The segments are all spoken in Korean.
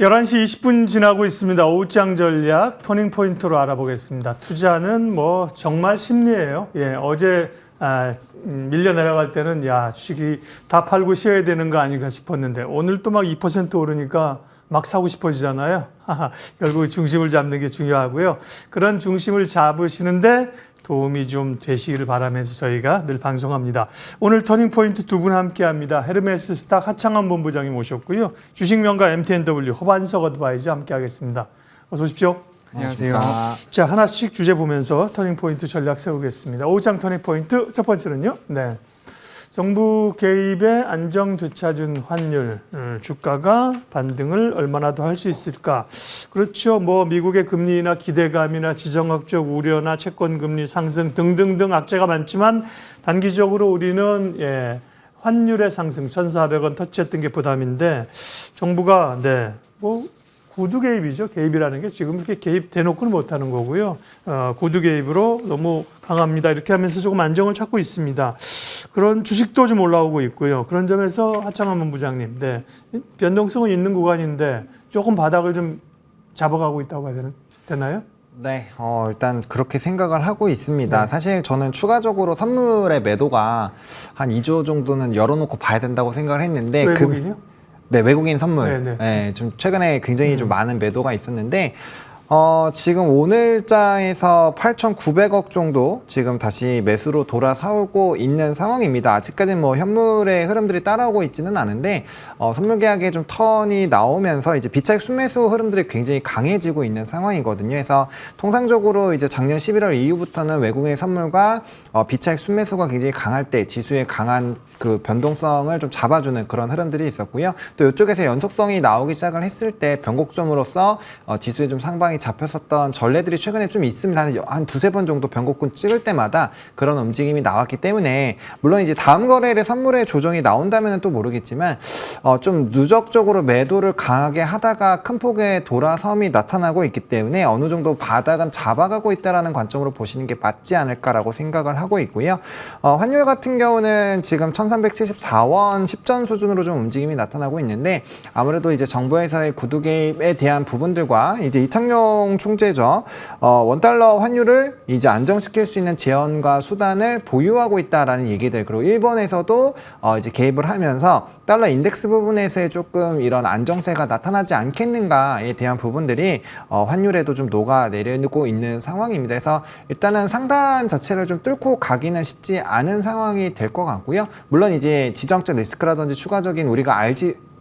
11시 20분 지나고 있습니다. 오후장 전략 터닝포인트로 알아보겠습니다. 투자는 뭐 정말 심리예요. 예, 어제 밀려 내려갈 때는 야, 주식이 다 팔고 쉬어야 되는 거 아닌가 싶었는데 오늘 또 막 2% 오르니까 막 사고 싶어지잖아요. 결국 중심을 잡는 게 중요하고요. 그런 중심을 잡으시는데 도움이 좀 되시기를 바라면서 저희가 늘 방송합니다. 오늘 터닝포인트 두 분 함께합니다. 헤르메스 스탁 하창환 본부장님 모셨고요. 주식명가 MTNW 허반석 어드바이저 함께하겠습니다. 어서 오십시오. 안녕하세요. 자, 하나씩 주제 보면서 터닝포인트 전략 세우겠습니다. 오후장 터닝포인트 첫 번째는요. 네. 정부 개입에 안정 되찾은 환율, 주가가 반등을 얼마나 더 할 수 있을까? 그렇죠. 뭐 미국의 금리나 기대감이나 지정학적 우려나 채권 금리 상승 등등등 악재가 많지만 단기적으로 우리는 환율의 상승 1,400원 터치했던 게 부담인데 정부가 뭐 구두 개입이죠. 개입이라는 게 지금 이렇게 개입 대놓고는 못하는 거고요. 구두 개입으로 너무 강합니다. 이렇게 하면서 조금 안정을 찾고 있습니다. 그런 주식도 좀 올라오고 있고요. 그런 점에서 하창환 본부장님, 변동성은 있는 구간인데 조금 바닥을 좀 잡아가고 있다고 해야 되나요? 네, 일단 그렇게 생각을 하고 있습니다. 사실 저는 추가적으로 선물의 매도가 한 2조 정도는 열어놓고 봐야 된다고 생각을 했는데 외국인이요? 네, 외국인 선물. 네, 좀 최근에 굉장히 좀 많은 매도가 있었는데 지금 오늘자에서 8,900억 정도 지금 다시 매수로 돌아서고 있는 상황입니다. 아직까지는 뭐 현물의 흐름들이 따라오고 있지는 않은데 선물 계약에 좀 턴이 나오면서 이제 비차익 순매수 흐름들이 굉장히 강해지고 있는 상황이거든요. 그래서 통상적으로 이제 작년 11월 이후부터는 외국인 선물과 비차익 순매수가 굉장히 강할 때 지수의 강한 그 변동성을 좀 잡아주는 그런 흐름들이 있었고요. 또 이쪽에서 연속성이 나오기 시작을 했을 때 변곡점으로서 지수에 좀 상방이 잡혔었던 전례들이 최근에 좀 있습니다. 한 두세 번 정도 변곡군 찍을 때마다 그런 움직임이 나왔기 때문에 물론 이제 다음 거래일에 선물의 조정이 나온다면 또 모르겠지만 좀 누적적으로 매도를 강하게 하다가 큰 폭의 돌아섬이 나타나고 있기 때문에 어느 정도 바닥은 잡아가고 있다는 관점으로 보시는 게 맞지 않을까라고 생각을 하고 있고요. 환율 같은 경우는 지금 1,374원 10전 수준으로 좀 움직임이 나타나고 있는데 아무래도 이제 정부에서의 구두 개입에 대한 부분들과 이제 이창용 총재죠. 원달러 환율을 이제 안정시킬 수 있는 재원과 수단을 보유하고 있다라는 얘기들, 그리고 일본에서도 이제 개입을 하면서 달러 인덱스 부분에서의 조금 이런 안정세가 나타나지 않겠는가에 대한 부분들이 환율에도 좀 녹아내리고 있는 상황입니다. 그래서 일단은 상단 자체를 좀 뚫고 가기는 쉽지 않은 상황이 될 것 같고요. 물론 이제 지정적 리스크라든지 추가적인 우리가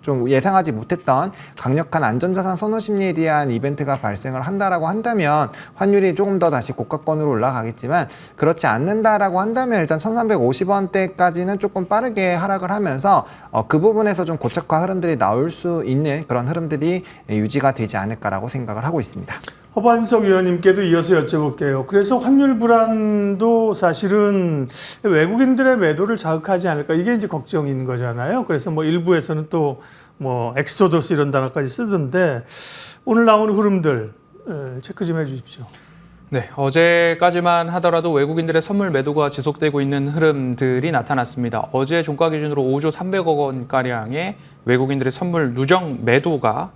좀 예상하지 못했던 강력한 안전자산 선호 심리에 대한 이벤트가 발생을 한다라고 한다면 환율이 조금 더 다시 고가권으로 올라가겠지만 그렇지 않는다라고 한다면 일단 1,350원대까지는 조금 빠르게 하락을 하면서 그 부분에서 좀 고착화 흐름들이 나올 수 있는 그런 흐름들이 유지가 되지 않을까라고 생각을 하고 있습니다. 허반석 위원님께도 이어서 여쭤볼게요. 그래서 환율 불안도 사실은 외국인들의 매도를 자극하지 않을까, 이게 이제 걱정인 거잖아요. 그래서 뭐 일부에서는 또 뭐 엑소더스 이런 단어까지 쓰던데 오늘 나오는 흐름들 체크 좀 해주십시오. 네, 어제까지만 하더라도 외국인들의 선물 매도가 지속되고 있는 흐름들이 나타났습니다. 어제 종가 기준으로 5조 300억 원가량의 외국인들의 선물 누적 매도가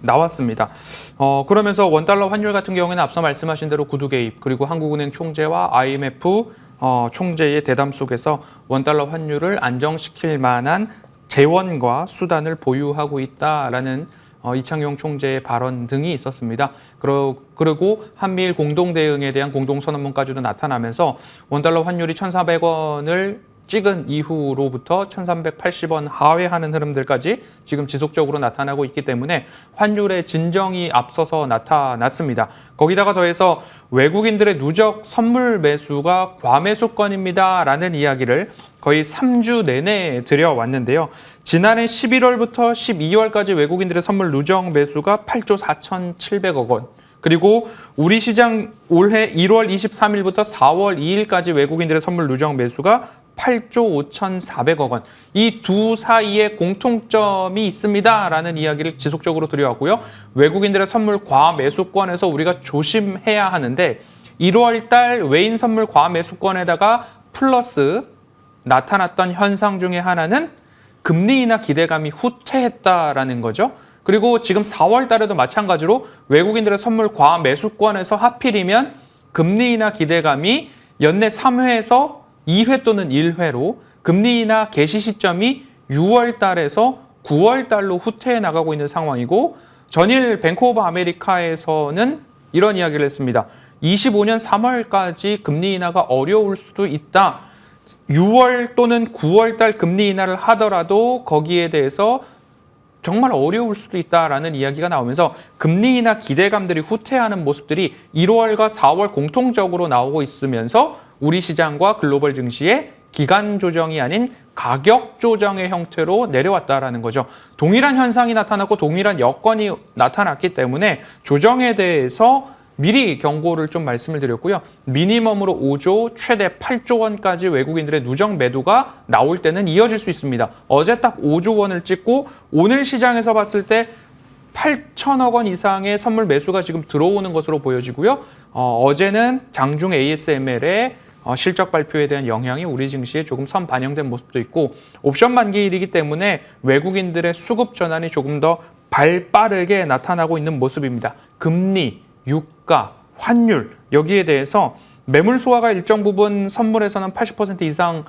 나왔습니다. 그러면서 원달러 환율 같은 경우에는 앞서 말씀하신 대로 구두 개입, 그리고 한국은행 총재와 IMF 총재의 대담 속에서 원달러 환율을 안정시킬 만한 재원과 수단을 보유하고 있다라는 이창용 총재의 발언 등이 있었습니다. 그리고 한미일 공동대응에 대한 공동선언문까지도 나타나면서 원달러 환율이 1,400원을 찍은 이후로부터 1,380원 하회하는 흐름들까지 지금 지속적으로 나타나고 있기 때문에 환율의 진정이 앞서서 나타났습니다. 거기다가 더해서 외국인들의 누적 선물 매수가 과매수권입니다라는 이야기를 거의 3주 내내 드려왔는데요. 지난해 11월부터 12월까지 외국인들의 선물 누적 매수가 8조 4,700억 원. 그리고 우리 시장 올해 1월 23일부터 4월 2일까지 외국인들의 선물 누적 매수가 8조 5,400억 원. 이 두 사이에 공통점이 있습니다라는 이야기를 지속적으로 드려왔고요. 외국인들의 선물 과매수권에서 우리가 조심해야 하는데 1월 달 외인 선물 과매수권에다가 플러스 나타났던 현상 중에 하나는 금리 인하 기대감이 후퇴했다라는 거죠. 그리고 지금 4월 달에도 마찬가지로 외국인들의 선물 과매수권에서 하필이면 금리 인하 기대감이 연내 3회에서 2회 또는 1회로 금리 인하 개시 시점이 6월 달에서 9월 달로 후퇴해 나가고 있는 상황이고 전일 뱅크 오브 아메리카에서는 이런 이야기를 했습니다. 25년 3월까지 금리 인하가 어려울 수도 있다. 6월 또는 9월 달 금리 인하를 하더라도 거기에 대해서 정말 어려울 수도 있다라는 이야기가 나오면서 금리 인하 기대감들이 후퇴하는 모습들이 1월과 4월 공통적으로 나오고 있으면서 우리 시장과 글로벌 증시의 기간 조정이 아닌 가격 조정의 형태로 내려왔다라는 거죠. 동일한 현상이 나타났고 동일한 여건이 나타났기 때문에 조정에 대해서 미리 경고를 좀 말씀을 드렸고요. 미니멈으로 5조, 최대 8조 원까지 외국인들의 누적 매도가 나올 때는 이어질 수 있습니다. 어제 딱 5조 원을 찍고 오늘 시장에서 봤을 때 8천억 원 이상의 선물 매수가 지금 들어오는 것으로 보여지고요. 어제는 장중 ASML의 실적 발표에 대한 영향이 우리 증시에 조금 선 반영된 모습도 있고 옵션 만기일이기 때문에 외국인들의 수급 전환이 조금 더 발빠르게 나타나고 있는 모습입니다. 금리, 유가, 환율 여기에 대해서 매물 소화가 일정 부분 선물에서는 80% 이상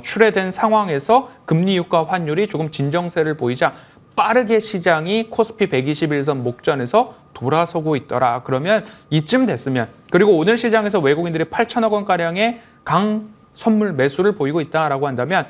출회된 상황에서 금리, 유가, 환율이 조금 진정세를 보이자 빠르게 시장이 코스피 121선 목전에서 돌아서고 있더라. 그러면 이쯤 됐으면 그리고 오늘 시장에서 외국인들이 8천억 원가량의 강 선물 매수를 보이고 있다라고 한다면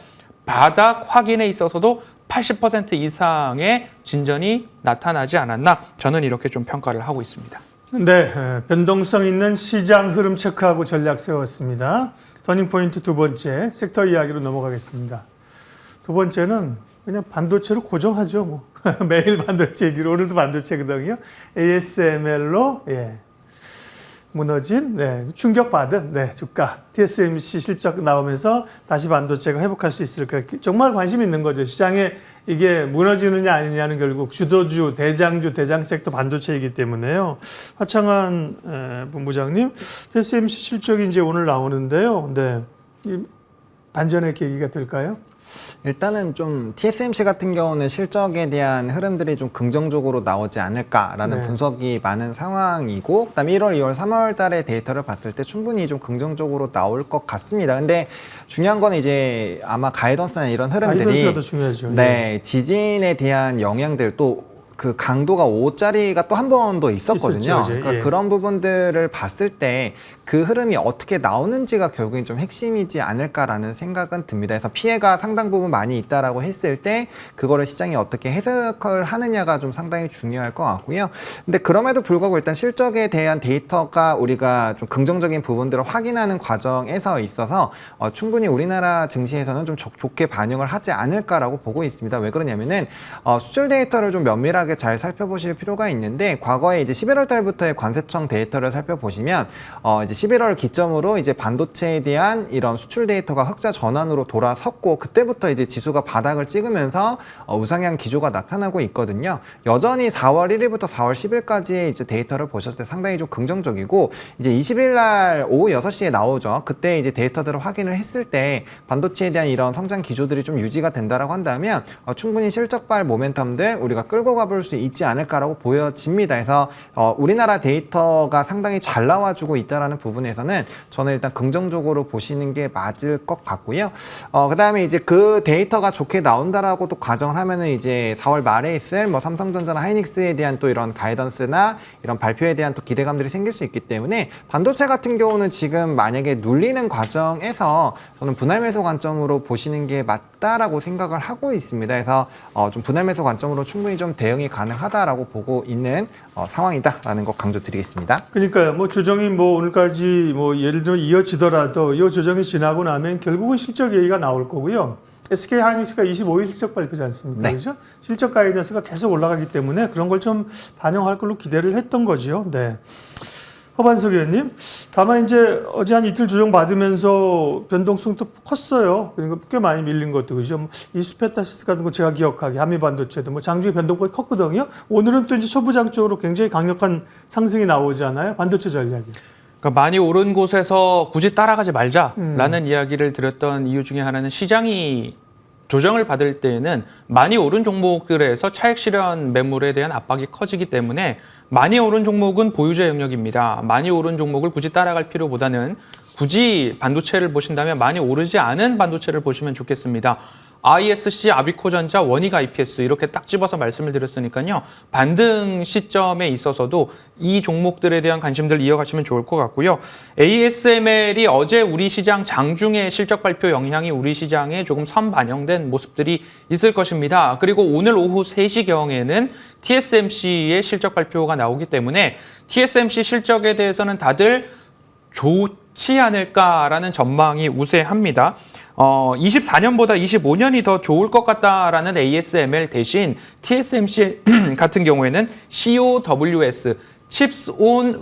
바닥 확인에 있어서도 80% 이상의 진전이 나타나지 않았나 저는 이렇게 좀 평가를 하고 있습니다. 네, 변동성 있는 시장 흐름 체크하고 전략 세웠습니다. 터닝포인트 두 번째 섹터 이야기로 넘어가겠습니다. 두 번째는 그냥 반도체로 고정하죠. 뭐. 매일 반도체 얘기로 오늘도 반도체거든요. ASML로 무너진 충격받은 주가 TSMC 실적 나오면서 다시 반도체가 회복할 수 있을까 정말 관심 있는 거죠. 시장에 이게 무너지느냐 아니냐는 결국 주도주, 대장주, 대장 섹터 반도체이기 때문에요. 하창한 본부장님, TSMC 실적이 이제 오늘 나오는데요. 네, 이 반전의 계기가 될까요? 일단은 좀 TSMC 같은 경우는 실적에 대한 흐름들이 좀 긍정적으로 나오지 않을까라는 분석이 많은 상황이고 그다음에 1월, 2월, 3월 달의 데이터를 봤을 때 충분히 좀 긍정적으로 나올 것 같습니다. 근데 중요한 건 이제 아마 가이던스나 이런 흐름들이 가이던스가 더 중요하죠. 네, 지진에 대한 영향들 또 그 강도가 5짜리가 또 한 번 더 있었거든요. 그러니까 그런 부분들을 봤을 때 그 흐름이 어떻게 나오는지가 결국엔 좀 핵심이지 않을까라는 생각은 듭니다. 그래서 피해가 상당 부분 많이 있다라고 했을 때 그거를 시장이 어떻게 해석을 하느냐가 좀 상당히 중요할 것 같고요. 근데 그럼에도 불구하고 일단 실적에 대한 데이터가 우리가 좀 긍정적인 부분들을 확인하는 과정에서 있어서 충분히 우리나라 증시에서는 좀 좋게 반영을 하지 않을까라고 보고 있습니다. 왜 그러냐면은 수출 데이터를 좀 면밀하게 잘 살펴보실 필요가 있는데 과거에 이제 11월 달부터의 관세청 데이터를 살펴보시면 이제 11월 기점으로 이제 반도체에 대한 이런 수출 데이터가 흑자 전환으로 돌아섰고 그때부터 이제 지수가 바닥을 찍으면서 우상향 기조가 나타나고 있거든요. 여전히 4월 1일부터 4월 10일까지의 이제 데이터를 보셨을 때 상당히 좀 긍정적이고 이제 20일 날 오후 6시에 나오죠. 그때 이제 데이터들을 확인을 했을 때 반도체에 대한 이런 성장 기조들이 좀 유지가 된다라고 한다면 충분히 실적발 모멘텀들 우리가 끌고 가볼 수 있지 않을까라고 보여집니다. 그래서 우리나라 데이터가 상당히 잘 나와주고 있다라는 부분에서는 저는 일단 긍정적으로 보시는 게 맞을 것 같고요. 그 다음에 이제 그 데이터가 좋게 나온다라고 또 가정을 하면은 이제 4월 말에 있을 뭐 삼성전자나 하이닉스에 대한 또 이런 가이던스나 이런 발표에 대한 또 기대감들이 생길 수 있기 때문에 반도체 같은 경우는 지금 만약에 눌리는 과정에서 저는 분할 매수 관점으로 보시는 게 맞다라고 생각을 하고 있습니다. 그래서 좀 분할 매수 관점으로 충분히 좀 대응이 가능하다라고 보고 있는 상황이다라는 거 강조드리겠습니다. 그러니까 뭐 조정이 뭐 오늘까지 뭐 예를 들어 이어지더라도 이 조정이 지나고 나면 결국은 실적 얘기가 나올 거고요. SK 하이닉스가 25일 실적 발표지 않습니까? 네. 그렇죠? 실적 가이던스가 계속 올라가기 때문에 그런 걸 좀 반영할 걸로 기대를 했던 거지요. 네. 허반석 의원님, 다만 이제 어제 한 이틀 조정 받으면서 변동성도 컸어요. 그러니까 꽤 많이 밀린 것도 그죠. 이스페타시스 같은 거 제가 기억하기 한미반도체도 뭐 장중에 변동폭이 컸거든요. 오늘은 또 이제 소부장 쪽으로 굉장히 강력한 상승이 나오잖아요. 반도체 전략이. 그러니까 많이 오른 곳에서 굳이 따라가지 말자라는 이야기를 드렸던 이유 중에 하나는 시장이 조정을 받을 때에는 많이 오른 종목들에서 차익 실현 매물에 대한 압박이 커지기 때문에 많이 오른 종목은 보유자 영역입니다. 많이 오른 종목을 굳이 따라갈 필요보다는 굳이 반도체를 보신다면 많이 오르지 않은 반도체를 보시면 좋겠습니다. ISC, 아비코전자, 원익 IPS 이렇게 딱 집어서 말씀을 드렸으니까요. 반등 시점에 있어서도 이 종목들에 대한 관심들 이어가시면 좋을 것 같고요. ASML이 어제 우리 시장 장중에 실적 발표 영향이 우리 시장에 조금 선반영된 모습들이 있을 것입니다. 그리고 오늘 오후 3시경에는 TSMC의 실적 발표가 나오기 때문에 TSMC 실적에 대해서는 다들 좋지 않을까라는 전망이 우세합니다. 24년보다 25년이 더 좋을 것 같다라는 ASML 대신 TSMC 같은 경우에는 COWS, Chips on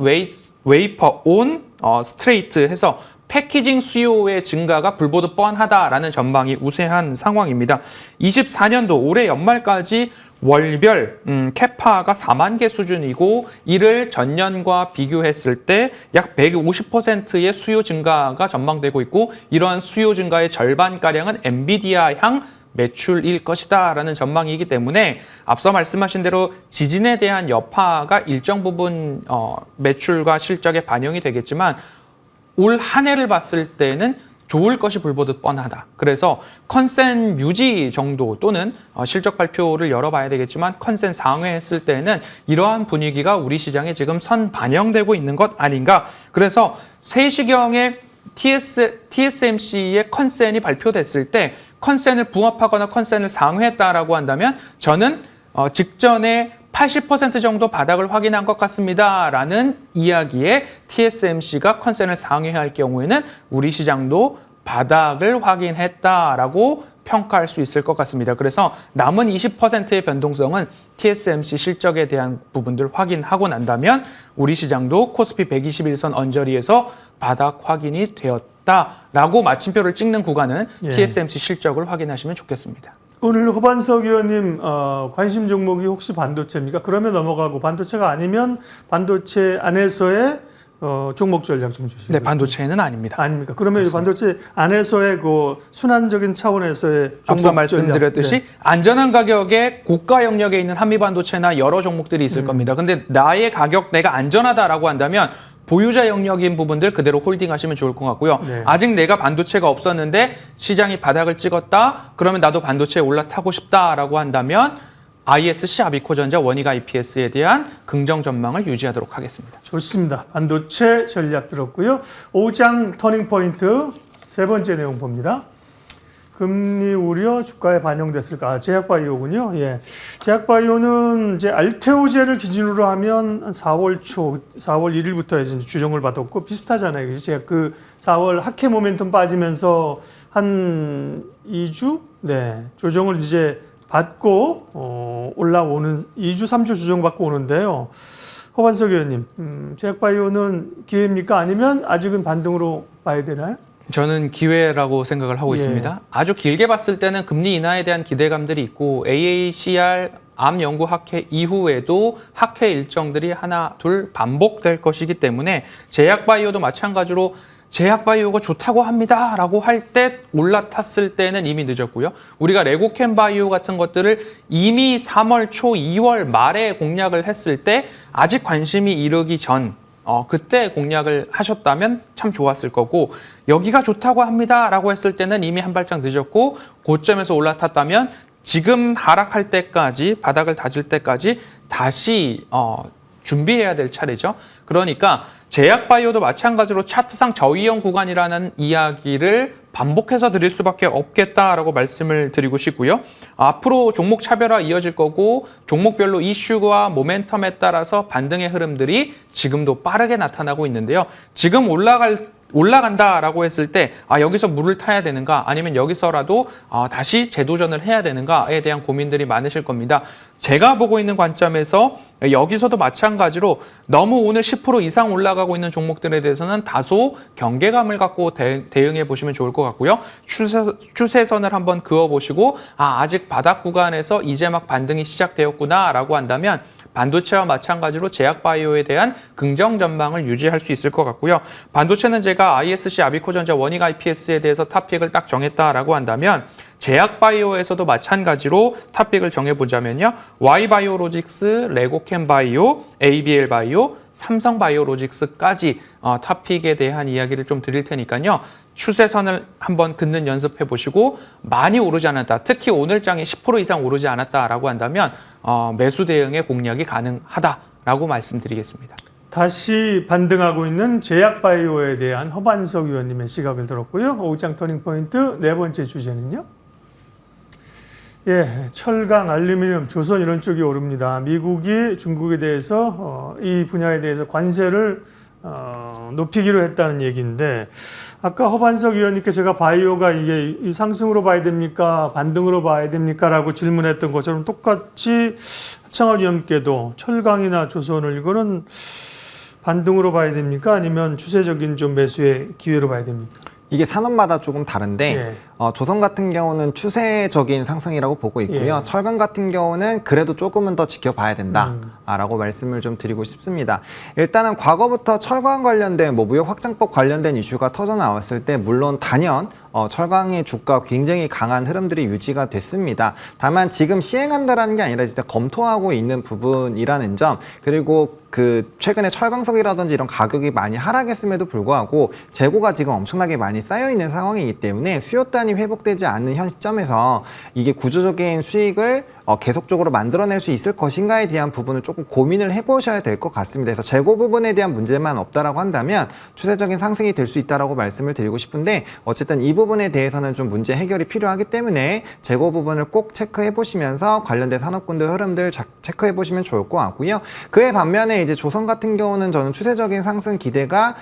Wafer on Straight 해서 패키징 수요의 증가가 불보듯 뻔하다라는 전망이 우세한 상황입니다. 24년도 올해 연말까지 월별 캐파가 4만 개 수준이고 이를 전년과 비교했을 때 약 150%의 수요 증가가 전망되고 있고 이러한 수요 증가의 절반가량은 엔비디아향 매출일 것이다라는 전망이기 때문에 앞서 말씀하신 대로 지진에 대한 여파가 일정 부분 매출과 실적에 반영이 되겠지만 올 한 해를 봤을 때는 좋을 것이 불보듯 뻔하다. 그래서 컨센 유지 정도 또는 실적 발표를 열어봐야 되겠지만 컨센 상회했을 때는 이러한 분위기가 우리 시장에 지금 선 반영되고 있는 것 아닌가. 그래서 3시경에 TSMC의 컨센이 발표됐을 때 컨센을 붕합하거나 컨센을 상회했다라고 한다면 저는 직전에 80% 정도 바닥을 확인한 것 같습니다. 라는 이야기에 TSMC가 컨센을 상회할 경우에는 우리 시장도 바닥을 확인했다라고 평가할 수 있을 것 같습니다. 그래서 남은 20%의 변동성은 TSMC 실적에 대한 부분들 확인하고 난다면 우리 시장도 코스피 121선 언저리에서 바닥 확인이 되었다라고 마침표를 찍는 구간은 TSMC 실적을 확인하시면 좋겠습니다. 오늘 허반석 의원님 관심 종목이 혹시 반도체입니까? 그러면 넘어가고 반도체가 아니면 반도체 안에서의 종목 전략 좀 주시죠. 네, 반도체는 아닙니다. 아닙니까? 그러면 반도체 안에서의 그 순환적인 차원에서의 종목 앞서 말씀드렸듯이 전략. 네. 안전한 가격에 고가 영역에 있는 한미 반도체나 여러 종목들이 있을 겁니다. 근데 나의 가격 내가 안전하다라고 한다면 보유자 영역인 부분들 그대로 홀딩하시면 좋을 것 같고요. 네. 아직 내가 반도체가 없었는데 시장이 바닥을 찍었다. 그러면 나도 반도체에 올라타고 싶다라고 한다면 ISC, 아비코전자, 원익 IPS에 대한 긍정 전망을 유지하도록 하겠습니다. 좋습니다. 반도체 전략 들었고요. 5장 터닝포인트 세 번째 내용 봅니다. 금리 우려 주가에 반영됐을까? 제약바이오군요. 예. 제약바이오는 이제 알테오제를 기준으로 하면 4월 1일부터 해서 주정을 받았고 비슷하잖아요. 제가 그 4월 학회 모멘텀 빠지면서 한 2주 조정을 이제 받고 올라오는 2주 3주 주정 받고 오는데요. 허반석 의원님, 제약바이오는 기회입니까? 아니면 아직은 반등으로 봐야 되나요? 저는 기회라고 생각을 하고 있습니다. 아주 길게 봤을 때는 금리 인하에 대한 기대감들이 있고 AACR 암연구학회 이후에도 학회 일정들이 하나, 둘 반복될 것이기 때문에 제약바이오도 마찬가지로 제약바이오가 좋다고 합니다 라고 할 때 올라탔을 때는 이미 늦었고요. 우리가 레고캠바이오 같은 것들을 이미 3월 초 2월 말에 공략을 했을 때 아직 관심이 이르기 전 그때 공략을 하셨다면 참 좋았을 거고 여기가 좋다고 합니다 라고 했을 때는 이미 한 발짝 늦었고 고점에서 올라탔다면 지금 하락할 때까지 바닥을 다질 때까지 다시 준비해야 될 차례죠. 그러니까 제약바이오도 마찬가지로 차트상 저위험 구간이라는 이야기를 반복해서 드릴 수밖에 없겠다라고 말씀을 드리고 싶고요. 앞으로 종목 차별화 이어질 거고 종목별로 이슈와 모멘텀에 따라서 반등의 흐름들이 지금도 빠르게 나타나고 있는데요. 지금 올라간다라고 했을 때 여기서 물을 타야 되는가 아니면 여기서라도 다시 재도전을 해야 되는가에 대한 고민들이 많으실 겁니다. 제가 보고 있는 관점에서 여기서도 마찬가지로 너무 오늘 10% 이상 올라가고 있는 종목들에 대해서는 다소 경계감을 갖고 대응해 보시면 좋을 것 같고요. 추세선을 한번 그어보시고 아직 바닥 구간에서 이제 막 반등이 시작되었구나라고 한다면 반도체와 마찬가지로 제약바이오에 대한 긍정 전망을 유지할 수 있을 것 같고요. 반도체는 제가 ISC, 아비코전자, 원익 IPS에 대해서 탑픽을 딱 정했다라고 한다면 제약바이오에서도 마찬가지로 탑픽을 정해보자면요. Y바이오로직스, 레고캠바이오, ABL바이오, 삼성바이오로직스까지 탑픽에 대한 이야기를 좀 드릴 테니까요. 추세선을 한번 긋는 연습해 보시고 많이 오르지 않았다. 특히 오늘 장에 10% 이상 오르지 않았다라고 한다면 매수 대응의 공략이 가능하다라고 말씀드리겠습니다. 다시 반등하고 있는 제약바이오에 대한 허반석 의원님의 시각을 들었고요. 오후장 터닝포인트 네 번째 주제는요. 예, 철강, 알루미늄, 조선 이런 쪽이 오릅니다. 미국이 중국에 대해서 이 분야에 대해서 관세를 높이기로 했다는 얘기인데 아까 허반석 의원님께 제가 바이오가 이게 이 상승으로 봐야 됩니까? 반등으로 봐야 됩니까? 라고 질문했던 것처럼 똑같이 하창원 의원께도 철강이나 조선을 이거는 반등으로 봐야 됩니까? 아니면 추세적인 좀 매수의 기회로 봐야 됩니까? 이게 산업마다 조금 다른데 예. 조선 같은 경우는 추세적인 상승이라고 보고 있고요. 예. 철강 같은 경우는 그래도 조금은 더 지켜봐야 된다라고 말씀을 좀 드리고 싶습니다. 일단은 과거부터 철강 관련된 무역 확장법 관련된 이슈가 터져 나왔을 때 물론 단연 철강의 주가 굉장히 강한 흐름들이 유지가 됐습니다. 다만 지금 시행한다라는 게 아니라 진짜 검토하고 있는 부분이라는 점, 그리고 그 최근에 철강석이라든지 이런 가격이 많이 하락했음에도 불구하고 재고가 지금 엄청나게 많이 쌓여 있는 상황이기 때문에 수요단이 회복되지 않는 현 시점에서 이게 구조적인 수익을 계속적으로 만들어낼 수 있을 것인가에 대한 부분을 조금 고민을 해보셔야 될 것 같습니다. 그래서 재고 부분에 대한 문제만 없다라고 한다면 추세적인 상승이 될 수 있다라고 말씀을 드리고 싶은데 어쨌든 이 부분에 대해서는 좀 문제 해결이 필요하기 때문에 재고 부분을 꼭 체크해 보시면서 관련된 산업군들 흐름들 체크해 보시면 좋을 것 같고요. 그에 반면에 이제 조선 같은 경우는 저는 추세적인 상승 기대가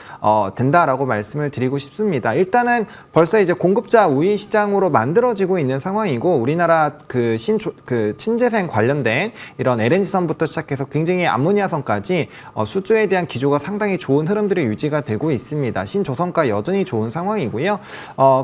된다라고 말씀을 드리고 싶습니다. 일단은 벌써 이제 공급자 우위 시장으로 만들어지고 있는 상황이고 우리나라 신재생 관련된 이런 LNG선부터 시작해서 굉장히 암모니아선까지 수주에 대한 기조가 상당히 좋은 흐름들이 유지가 되고 있습니다. 신조선가 여전히 좋은 상황이고요.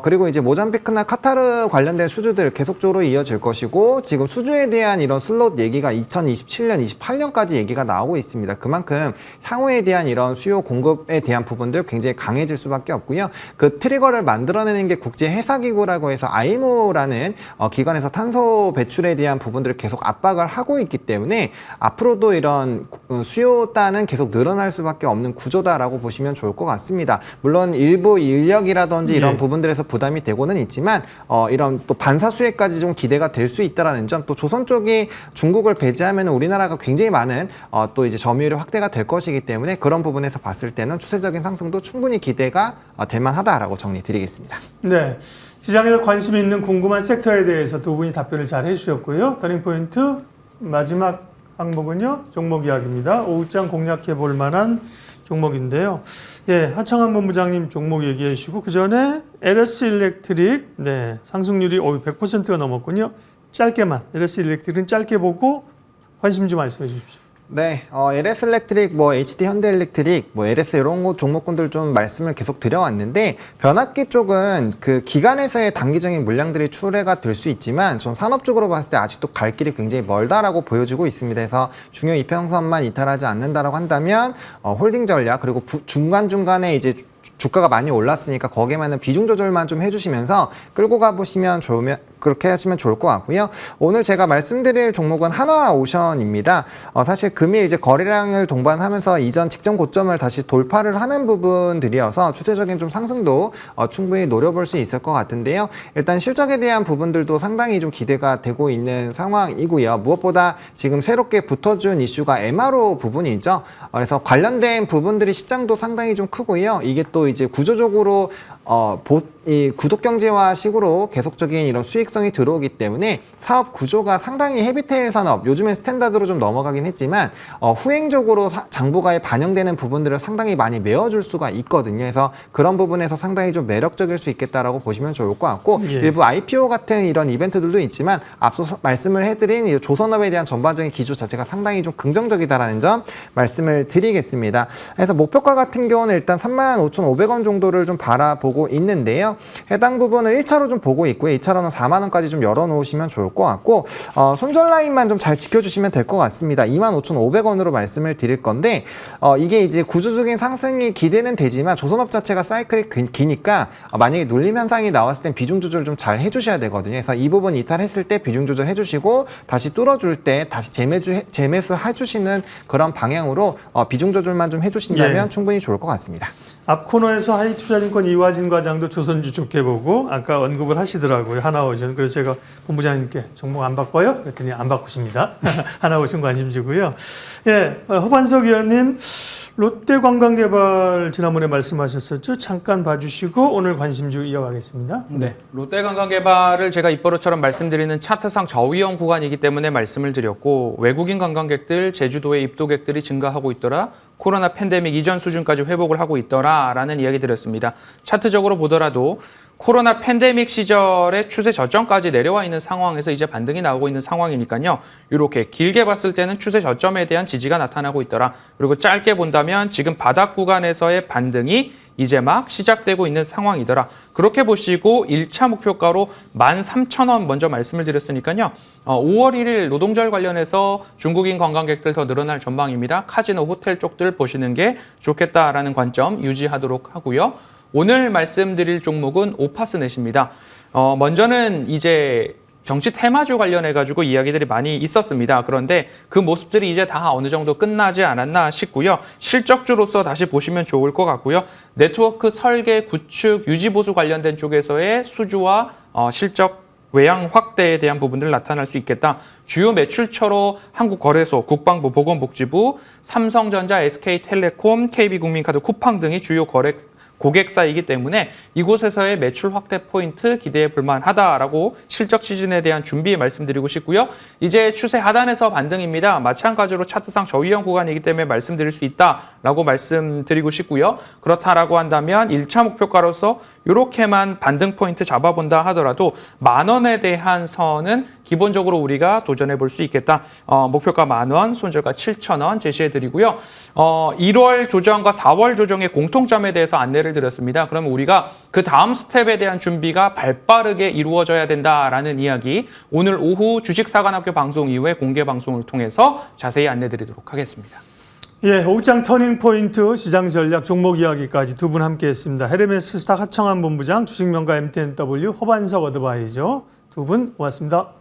그리고 이제 모잠비크나 카타르 관련된 수주들 계속적으로 이어질 것이고 지금 수주에 대한 이런 슬롯 얘기가 2027년, 28년까지 얘기가 나오고 있습니다. 그만큼 향후에 대한 이런 수요 공급에 대한 부분들 굉장히 강해질 수밖에 없고요. 그 트리거를 만들어내는 게 국제해사기구라고 해서 IMO라는 기관에서 탄소 배출에 대한 부분들을 계속 압박을 하고 있기 때문에 앞으로도 이런 수요단은 계속 늘어날 수밖에 없는 구조다라고 보시면 좋을 것 같습니다. 물론 일부 인력이라든지 이런 부분들에서 부담이 되고는 있지만 이런 또 반사 수혜까지 좀 기대가 될 수 있다라는 점, 또 조선 쪽이 중국을 배제하면 우리나라가 굉장히 많은 또 이제 점유율이 확대가 될 것이기 때문에 그런 부분에서 봤을 때는 추세적인 상승도 충분히 기대가 될 만하다라고 정리드리겠습니다. 네. 시장에서 관심이 있는 궁금한 섹터에 대해서 두 분이 답변을 잘 해주셨고요. 터닝포인트 마지막 항목은요. 종목 이야기입니다. 오후장 공략해 볼 만한 종목인데요. 예, 하창한 본부장님 종목 얘기해 주시고 그 전에 LS 일렉트릭 상승률이 100%가 넘었군요. 짧게만 LS 일렉트릭은 짧게 보고 관심 좀 말씀해 주십시오. 네, LS 일렉트릭, HD 현대일렉트릭, LS 이런 종목군들 좀 말씀을 계속 드려왔는데 변압기 쪽은 그 기관에서의 단기적인 물량들이 출회가 될 수 있지만 전 산업적으로 봤을 때 아직도 갈 길이 굉장히 멀다라고 보여지고 있습니다. 그래서 중요 이평선만 이탈하지 않는다라고 한다면 홀딩 전략 그리고 중간중간에 이제 주가가 많이 올랐으니까 거기에만은 비중 조절만 좀 해주시면서 끌고 가보시면 그렇게 하시면 좋을 것 같고요. 오늘 제가 말씀드릴 종목은 한화오션입니다. 사실 금일 이제 거래량을 동반하면서 이전 직전 고점을 다시 돌파를 하는 부분들이어서 추세적인 좀 상승도 충분히 노려볼 수 있을 것 같은데요. 일단 실적에 대한 부분들도 상당히 좀 기대가 되고 있는 상황이고요. 무엇보다 지금 새롭게 붙어준 이슈가 MRO 부분이죠. 그래서 관련된 부분들이 시장도 상당히 좀 크고요. 이게 또 이제 구조적으로 이 구독경제화식으로 계속적인 이런 수익성이 들어오기 때문에 사업 구조가 상당히 헤비테일 산업, 요즘엔 스탠다드로 좀 넘어가긴 했지만 후행적으로 장부가에 반영되는 부분들을 상당히 많이 메워줄 수가 있거든요. 그래서 그런 부분에서 상당히 좀 매력적일 수 있겠다라고 보시면 좋을 것 같고 일부 IPO 같은 이런 이벤트들도 있지만 앞서 말씀을 해드린 이 조선업에 대한 전반적인 기조 자체가 상당히 좀 긍정적이다라는 점 말씀을 드리겠습니다. 그래서 목표가 같은 경우는 일단 35,500원 정도를 좀 바라보고 나오고 있는데요. 해당 부분을 1차로 좀 보고 있고요. 2차로는 4만 원까지 좀 열어놓으시면 좋을 것 같고 손절 라인만 좀 잘 지켜주시면 될 것 같습니다. 25,500원으로 말씀을 드릴 건데 이게 이제 구조적인 상승이 기대는 되지만 조선업 자체가 사이클이 기니까 만약에 눌림 현상이 나왔을 땐 비중 조절 좀 잘 해주셔야 되거든요. 그래서 이 부분 이탈했을 때 비중 조절 해주시고 다시 뚫어줄 때 다시 재매수 해주시는 그런 방향으로 비중 조절만 좀 해주신다면 예. 충분히 좋을 것 같습니다. 앞 코너에서 하이투자증권 이화진 과장도 조선주 좋게 보고 아까 언급을 하시더라고요. 하나오션. 그래서 제가 본부장님께 종목 안 바꿔요? 그랬더니 안 바꾸십니다. 하나오션 관심 주고요. 예, 허반석 의원님 롯데관광개발 지난번에 말씀하셨었죠. 잠깐 봐주시고 오늘 관심주 이어가겠습니다. 네, 롯데관광개발을 제가 입버릇처럼 말씀드리는 차트상 저위험 구간이기 때문에 말씀을 드렸고 외국인 관광객들 제주도에 입도객들이 증가하고 있더라. 코로나 팬데믹 이전 수준까지 회복을 하고 있더라라는 이야기 드렸습니다. 차트적으로 보더라도 코로나 팬데믹 시절의 추세 저점까지 내려와 있는 상황에서 이제 반등이 나오고 있는 상황이니까요. 이렇게 길게 봤을 때는 추세 저점에 대한 지지가 나타나고 있더라. 그리고 짧게 본다면 지금 바닥 구간에서의 반등이 이제 막 시작되고 있는 상황이더라. 그렇게 보시고 1차 목표가로 13,000원 먼저 말씀을 드렸으니까요. 5월 1일 노동절 관련해서 중국인 관광객들 더 늘어날 전망입니다. 카지노, 호텔 쪽들 보시는 게 좋겠다라는 관점 유지하도록 하고요. 오늘 말씀드릴 종목은 오파스넷입니다. 먼저는 이제 정치 테마주 관련해가지고 이야기들이 많이 있었습니다. 그런데 그 모습들이 이제 다 어느 정도 끝나지 않았나 싶고요. 실적주로서 다시 보시면 좋을 것 같고요. 네트워크 설계, 구축, 유지 보수 관련된 쪽에서의 수주와 실적 외양 확대에 대한 부분들 나타날 수 있겠다. 주요 매출처로 한국거래소, 국방부, 보건복지부, 삼성전자, SK텔레콤, KB국민카드, 쿠팡 등이 주요 고객사이기 때문에 이곳에서의 매출 확대 포인트 기대해 볼 만하다라고 실적 시즌에 대한 준비 말씀드리고 싶고요. 이제 추세 하단에서 반등입니다. 마찬가지로 차트상 저위험 구간이기 때문에 말씀드릴 수 있다라고 말씀드리고 싶고요. 그렇다라고 한다면 1차 목표가로서 이렇게만 반등 포인트 잡아본다 하더라도 10,000원에 대한 선은 기본적으로 우리가 도전해 볼 수 있겠다. 목표가 10,000원, 손절가 7,000원 제시해 드리고요. 1월 조정과 4월 조정의 공통점에 대해서 안내를 드렸습니다. 그러면 우리가 그 다음 스텝에 대한 준비가 발빠르게 이루어져야 된다라는 이야기 오늘 오후 주식사관학교 방송 이후에 공개 방송을 통해서 자세히 안내 드리도록 하겠습니다. 예, 오장 터닝포인트 시장 전략 종목 이야기까지 두 분 함께했습니다. 헤르메스 스탁 하청한 본부장, 주식명가 MTNW 허반석 어드바이저 두 분 고맙습니다.